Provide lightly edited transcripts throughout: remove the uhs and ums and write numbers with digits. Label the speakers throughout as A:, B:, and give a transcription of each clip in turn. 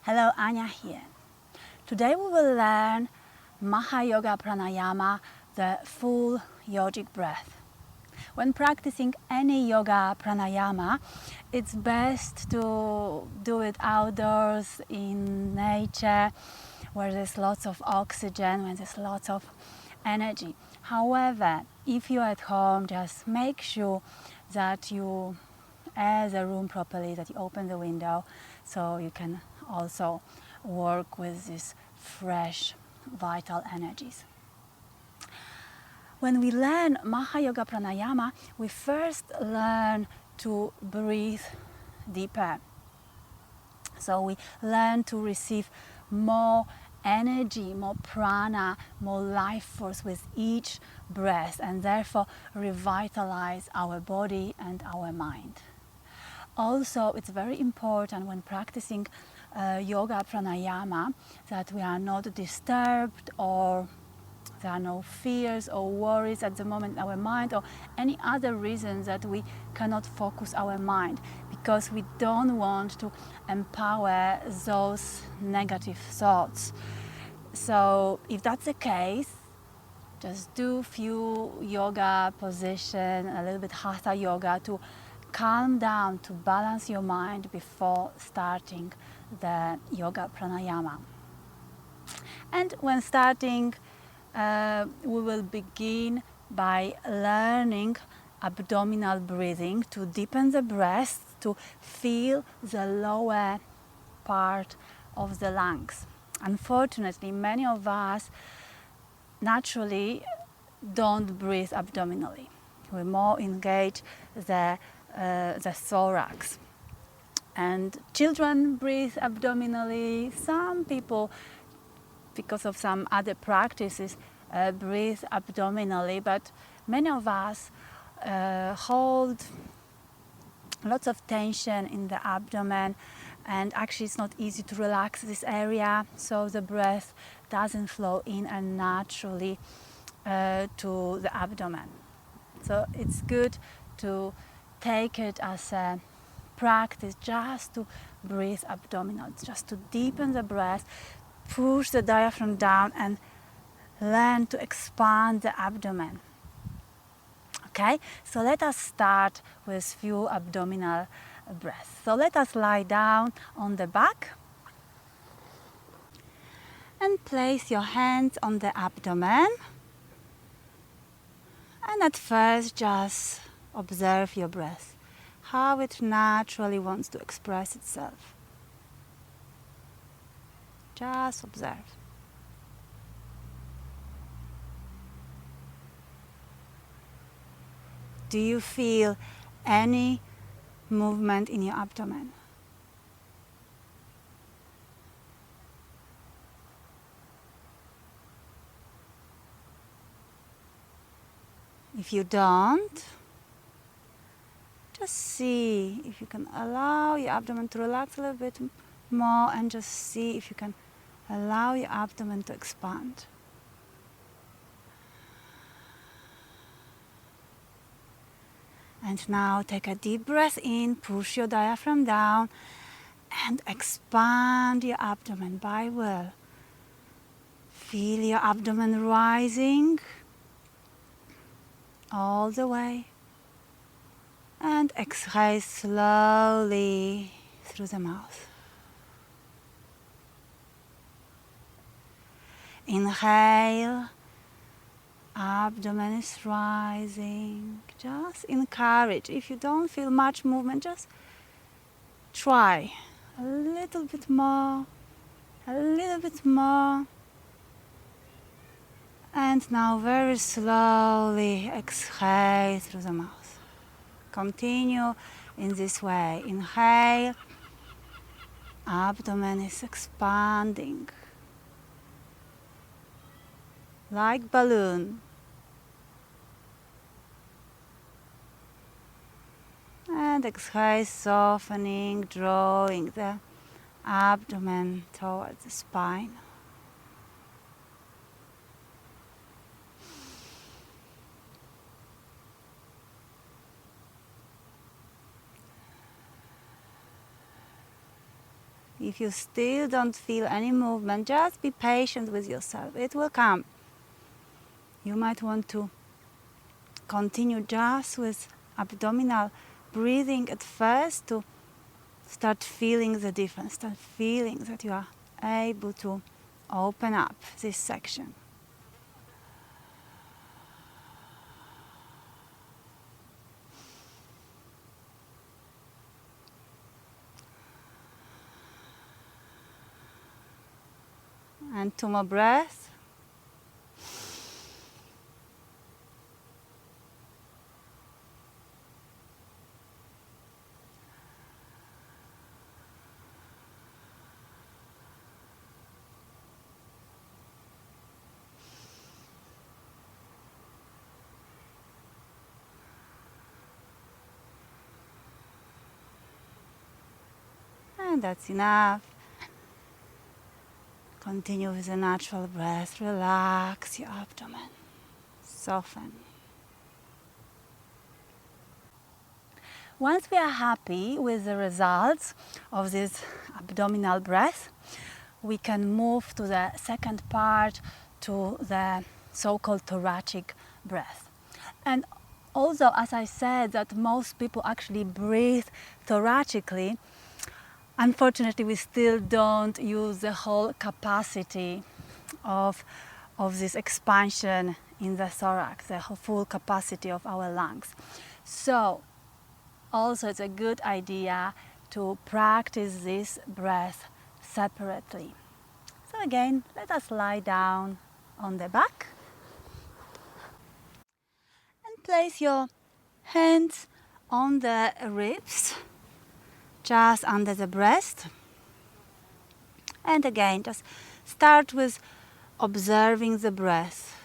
A: Hello, Anya here. Today we will learn Maha Yoga Pranayama, the full Yogic Breath. When practicing any yoga pranayama, it's best to do it outdoors in nature, where there's lots of oxygen, where there's lots of energy. However, if you're at home, just make sure that you air the room properly, that you open the window so you can also work with these fresh, vital energies. When we learn Maha Yoga Pranayama, we first learn to breathe deeper. So we learn to receive more energy, more prana, more life force with each breath, and therefore revitalize our body and our mind. Also, it's very important when practicing yoga pranayama that we are not disturbed, or there are no fears or worries at the moment in our mind, or any other reasons that we cannot focus our mind, because we don't want to empower those negative thoughts. So if that's the case, just do few yoga position, a little bit hatha yoga to calm down, to balance your mind before starting the yoga pranayama. And when starting, we will begin by learning abdominal breathing to deepen the breath, to feel the lower part of the lungs. Unfortunately, many of us naturally don't breathe abdominally. We more engage the thorax. And children breathe abdominally. Some people, because of some other practices, breathe abdominally, but many of us hold lots of tension in the abdomen, and actually it's not easy to relax this area, so the breath doesn't flow in and naturally to the abdomen. So it's good to take it as a practice just to breathe abdominal, just to deepen the breath, push the diaphragm down and learn to expand the abdomen. Okay, so let us start with few abdominal breaths. So let us lie down on the back and place your hands on the abdomen. And at first just observe your breath, how it naturally wants to express itself. Just observe. Do you feel any movement in your abdomen? If you don't, just see if you can allow your abdomen to relax a little bit more, and just see if you can allow your abdomen to expand. And now take a deep breath in, push your diaphragm down and expand your abdomen by will. Feel your abdomen rising all the way, and exhale slowly through the mouth. Inhale, abdomen is rising. Just encourage. If you don't feel much movement, just try a little bit more, a little bit more. And now very slowly exhale through the mouth. Continue in this way. Inhale, abdomen is expanding like balloon. And exhale, softening, drawing the abdomen towards the spine. If you still don't feel any movement, just be patient with yourself. It will come. You might want to continue just with abdominal breathing at first to start feeling the difference, start feeling that you are able to open up this section. And 2 more breaths. And that's enough. Continue with a natural breath. Relax your abdomen. Soften. Once we are happy with the results of this abdominal breath, we can move to the second part, to the so-called thoracic breath. And although, as I said, that most people actually breathe thoracically, unfortunately we still don't use the whole capacity of this expansion in the thorax, the full capacity of our lungs. So also it's a good idea to practice this breath separately. So again, let us lie down on the back and place your hands on the ribs, just under the breast. And again, just start with observing the breath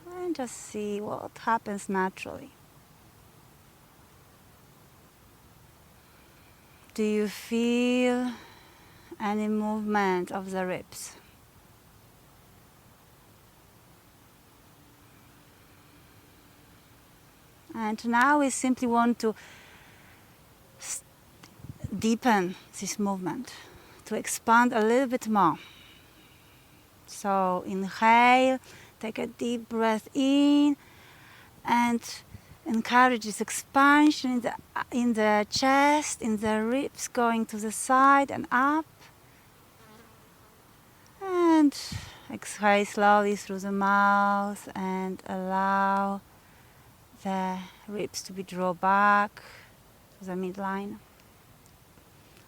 A: and just see what happens naturally. Do you feel any movement of the ribs? And now we simply want to deepen this movement, to expand a little bit more. So inhale, take a deep breath in and encourage this expansion in the chest, in the ribs, going to the side and up. And exhale slowly through the mouth and allow the ribs to be drawn back to the midline.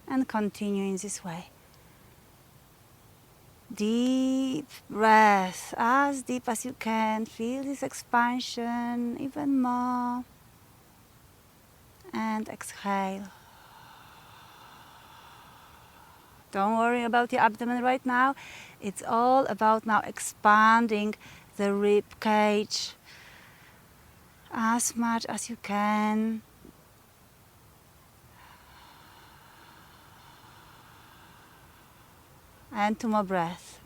A: And continue in this way. Deep breath, as deep as you can. Feel this expansion even more. And exhale. Don't worry about your abdomen right now. It's all about now expanding the rib cage as much as you can. And 2 more breaths.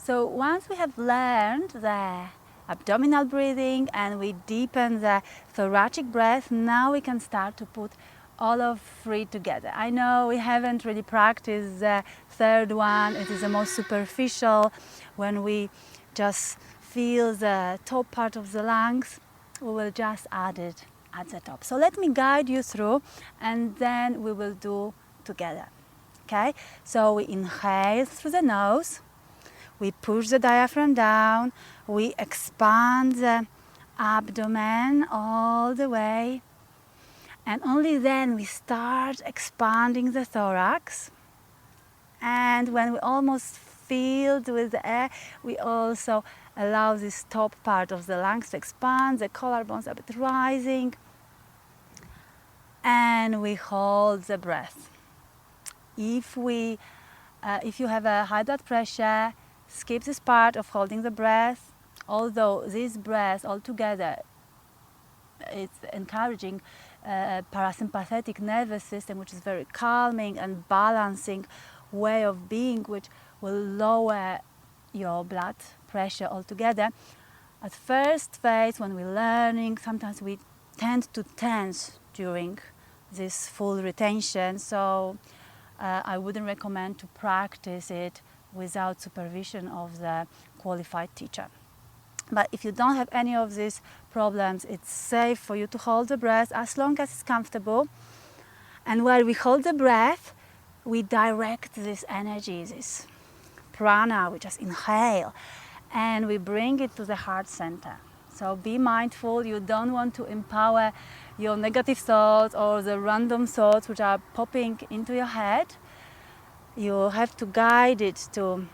A: So once we have learned the abdominal breathing and we deepen the thoracic breath, now we can start to put all of 3 together. I know we haven't really practiced the third one. It is the most superficial. When we just feel the top part of the lungs, we will just add it at the top. So let me guide you through and then we will do together. Okay? So we inhale through the nose. We push the diaphragm down, we expand the abdomen all the way, and only then we start expanding the thorax. And when we almost filled with the air, we also allow this top part of the lungs to expand, the collarbones a bit rising, and we hold the breath. if you have a high blood pressure, skip this part of holding the breath, although this breath altogether it's encouraging parasympathetic nervous system, which is very calming and balancing way of being, which will lower your blood pressure altogether. At first phase, when we're learning, sometimes we tend to tense during this full retention, so I wouldn't recommend to practice it without supervision of the qualified teacher. But if you don't have any of these problems, it's safe for you to hold the breath as long as it's comfortable. And while we hold the breath, we direct this energy, this prana, we just inhale, and we bring it to the heart center. So be mindful, you don't want to empower your negative thoughts or the random thoughts which are popping into your head. You have to guide it to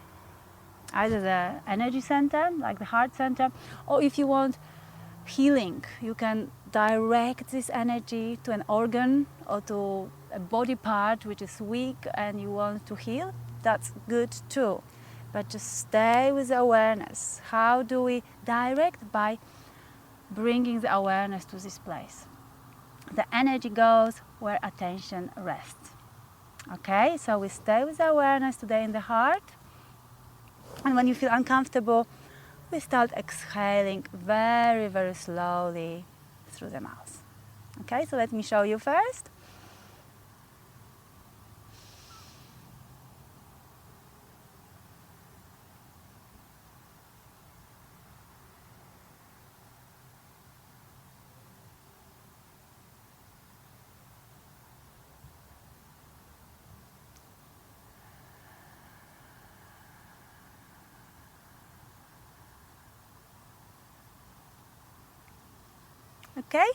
A: either the energy center, like the heart center, or if you want healing, you can direct this energy to an organ or to a body part which is weak and you want to heal. That's good too. But just stay with the awareness. How do we direct? By bringing the awareness to this place. The energy goes where attention rests. Okay, so we stay with the awareness today in the heart. And when you feel uncomfortable, we start exhaling very, very slowly through the mouth. Okay, so let me show you first. Okay,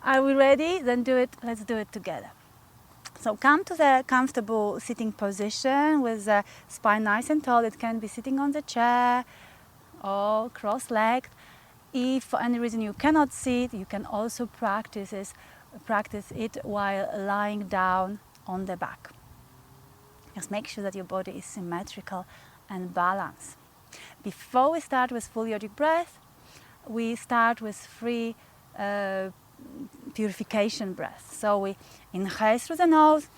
A: are we ready? Then do it. Let's do it together. So come to the comfortable sitting position with the spine nice and tall. It can be sitting on the chair or cross-legged. If for any reason you cannot sit, you can also practice it while lying down on the back. Just make sure that your body is symmetrical and balanced. Before we start with full yogic breath, we start with 3 purification breaths. So we inhale through the nose,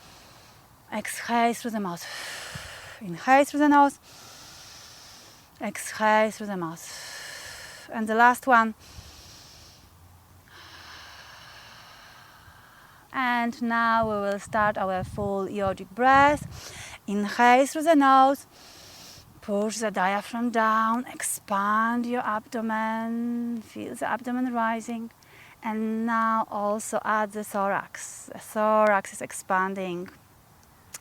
A: exhale through the mouth. Inhale through the nose, exhale through the mouth. And the last one. And now we will start our full yogic breath. Inhale through the nose. Push the diaphragm down, expand your abdomen, feel the abdomen rising. And now also add the thorax. The thorax is expanding.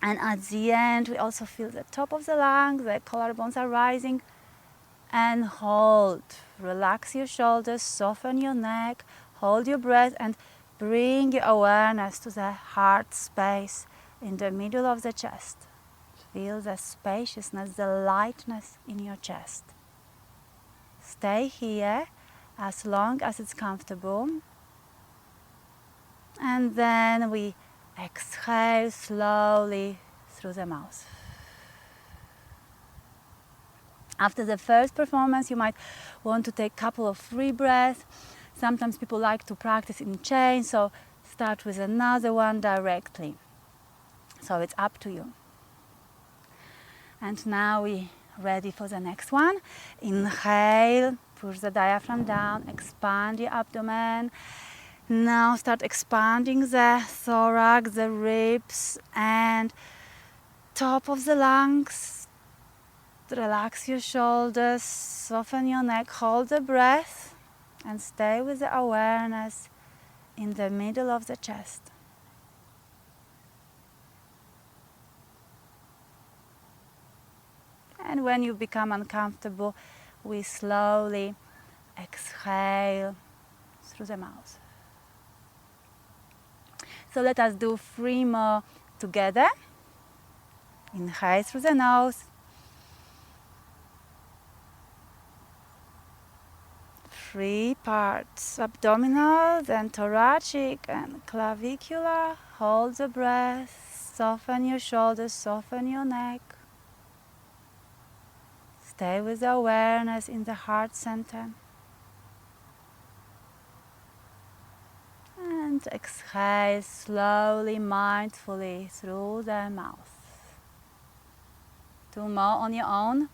A: And at the end, we also feel the top of the lungs, the collarbones are rising. And hold. Relax your shoulders, soften your neck, hold your breath, and bring your awareness to the heart space in the middle of the chest. Feel the spaciousness, the lightness in your chest. Stay here as long as it's comfortable. And then we exhale slowly through the mouth. After the first performance, you might want to take a couple of free breaths. Sometimes people like to practice in chain, so start with another one directly. So it's up to you. And now we're ready for the next one. Inhale, push the diaphragm down, expand your abdomen. Now start expanding the thorax, the ribs, and top of the lungs. Relax your shoulders, soften your neck, hold the breath, and stay with the awareness in the middle of the chest. And when you become uncomfortable, we slowly exhale through the mouth. So let us do 3 more together. Inhale through the nose. 3 parts, abdominal, then thoracic and clavicular. Hold the breath. Soften your shoulders, soften your neck. Stay with the awareness in the heart center. And exhale slowly, mindfully through the mouth. 2 more on your own.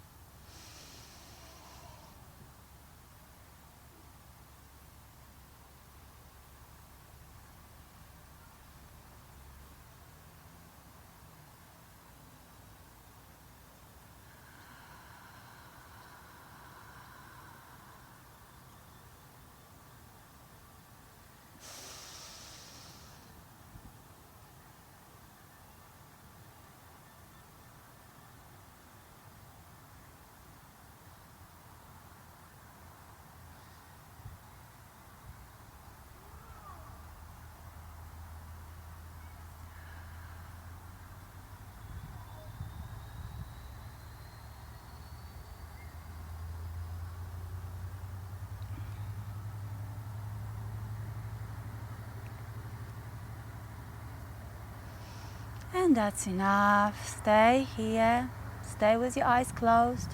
A: And that's enough. Stay here. Stay with your eyes closed.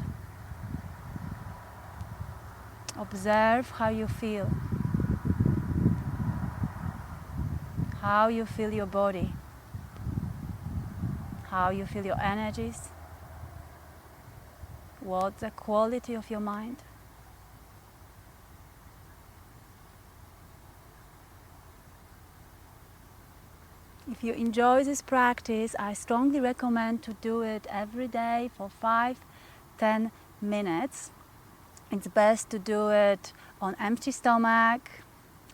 A: Observe how you feel. How you feel your body. How you feel your energies. What's the quality of your mind? If you enjoy this practice, I strongly recommend to do it every day for 5-10 minutes. It's best to do it on empty stomach,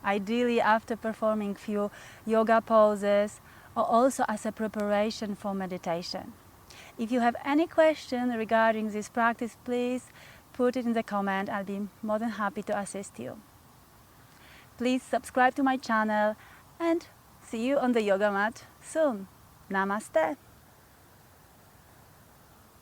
A: ideally after performing few yoga poses, or also as a preparation for meditation. If you have any question regarding this practice, please put it in the comment. I'll be more than happy to assist you. Please subscribe to my channel and see you on the yoga mat soon. Namaste.